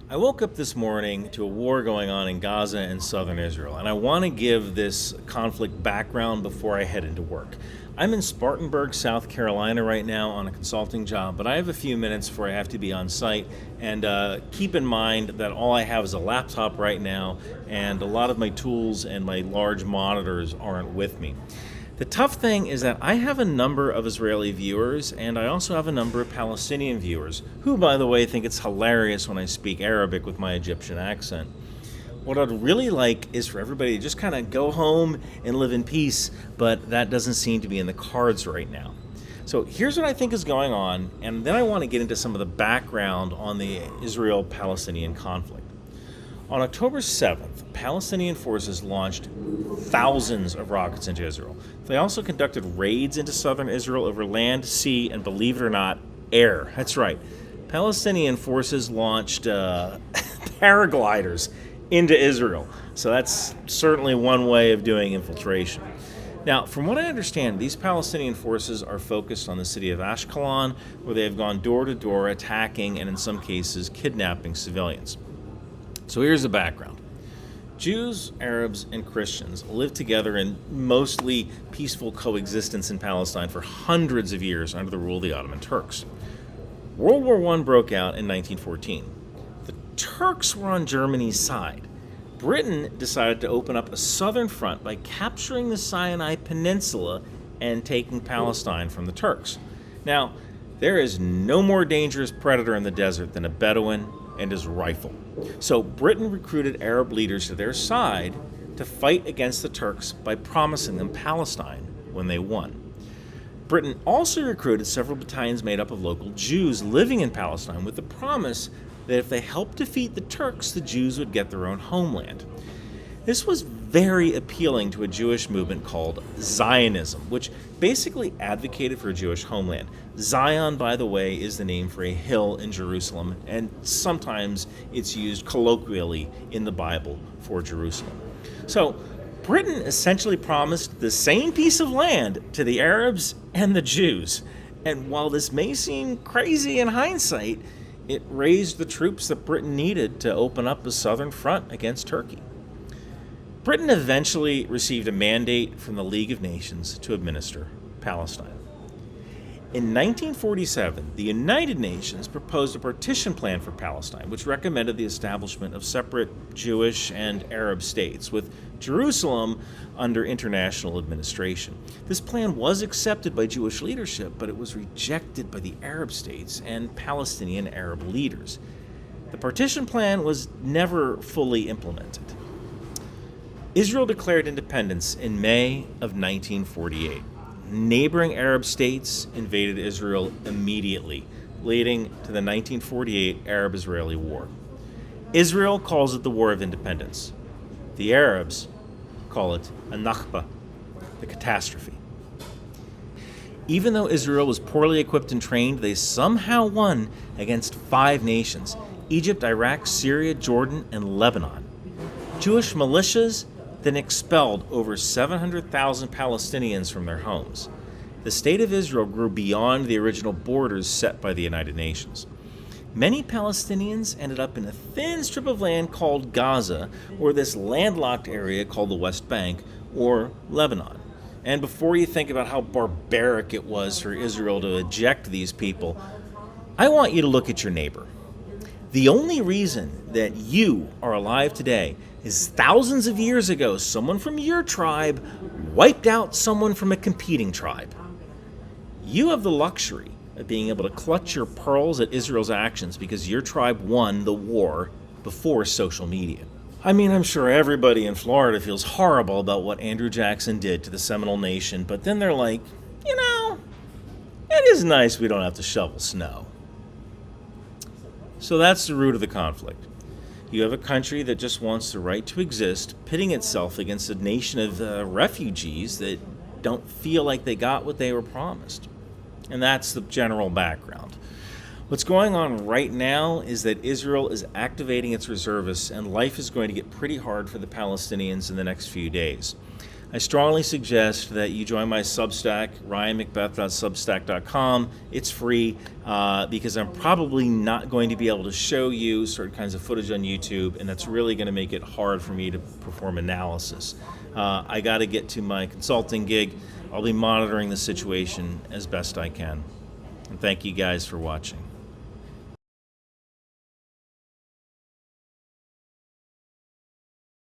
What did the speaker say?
I woke up this morning to a war going on in Gaza and southern Israel, and I want to give this conflict background before I head into work. I'm in Spartanburg, South Carolina right now on a consulting job, but I have a few minutes before I have to be on site, and keep in mind that all I have is a laptop right now, and a lot of my tools and my large monitors aren't with me. The tough thing is that I have a number of Israeli viewers, and I also have a number of Palestinian viewers, who, by the way, think it's hilarious when I speak Arabic with my Egyptian accent. What I'd really like is for everybody to just kind of go home and live in peace, but that doesn't seem to be in the cards right now. So here's what I think is going on, and then I want to get into some of the background on the Israel-Palestinian conflict. On October 7th, Palestinian forces launched thousands of rockets into Israel. They also conducted raids into southern Israel over land, sea, and believe it or not, air. That's right. Palestinian forces launched paragliders into Israel. So that's certainly one way of doing infiltration. Now, from what I understand, these Palestinian forces are focused on the city of Ashkelon, where they have gone door to door attacking and in some cases kidnapping civilians. So here's the background. Jews, Arabs, and Christians lived together in mostly peaceful coexistence in Palestine for hundreds of years under the rule of the Ottoman Turks. World War I broke out in 1914. The Turks were on Germany's side. Britain decided to open up a southern front by capturing the Sinai Peninsula and taking Palestine from the Turks. Now, there is no more dangerous predator in the desert than a Bedouin and his rifle. So Britain recruited Arab leaders to their side to fight against the Turks by promising them Palestine when they won. Britain also recruited several battalions made up of local Jews living in Palestine with the promise that if they helped defeat the Turks, the Jews would get their own homeland. This was very appealing to a Jewish movement called Zionism, which basically advocated for a Jewish homeland. Zion, by the way, is the name for a hill in Jerusalem, and sometimes it's used colloquially in the Bible for Jerusalem. So Britain essentially promised the same piece of land to the Arabs and the Jews. And while this may seem crazy in hindsight, it raised the troops that Britain needed to open up a southern front against Turkey. Britain eventually received a mandate from the League of Nations to administer Palestine. In 1947, the United Nations proposed a partition plan for Palestine, which recommended the establishment of separate Jewish and Arab states, with Jerusalem under international administration. This plan was accepted by Jewish leadership, but it was rejected by the Arab states and Palestinian Arab leaders. The partition plan was never fully implemented. Israel declared independence in May of 1948. Neighboring Arab states invaded Israel immediately, leading to the 1948 Arab-Israeli War. Israel calls it the War of Independence. The Arabs call it a Nakba, the catastrophe. Even though Israel was poorly equipped and trained, they somehow won against 5 nations: Egypt, Iraq, Syria, Jordan, and Lebanon. Jewish militias then expelled over 700,000 Palestinians from their homes. The state of Israel grew beyond the original borders set by the United Nations. Many Palestinians ended up in a thin strip of land called Gaza, or this landlocked area called the West Bank, or Lebanon. And before you think about how barbaric it was for Israel to eject these people, I want you to look at your neighbor. The only reason that you are alive today is thousands of years ago, someone from your tribe wiped out someone from a competing tribe. You have the luxury of being able to clutch your pearls at Israel's actions because your tribe won the war before social media. I mean, I'm sure everybody in Florida feels horrible about what Andrew Jackson did to the Seminole Nation, but then they're like, it is nice we don't have to shovel snow. So that's the root of the conflict. You have a country that just wants the right to exist, pitting itself against a nation of refugees that don't feel like they got what they were promised. And that's the general background. What's going on right now is that Israel is activating its reservists, and life is going to get pretty hard for the Palestinians in the next few days. I strongly suggest that you join my Substack, ryanmcbeth.substack.com. It's free because I'm probably not going to be able to show you certain kinds of footage on YouTube, and that's really going to make it hard for me to perform analysis. I got to get to my consulting gig. I'll be monitoring the situation as best I can. And thank you guys for watching.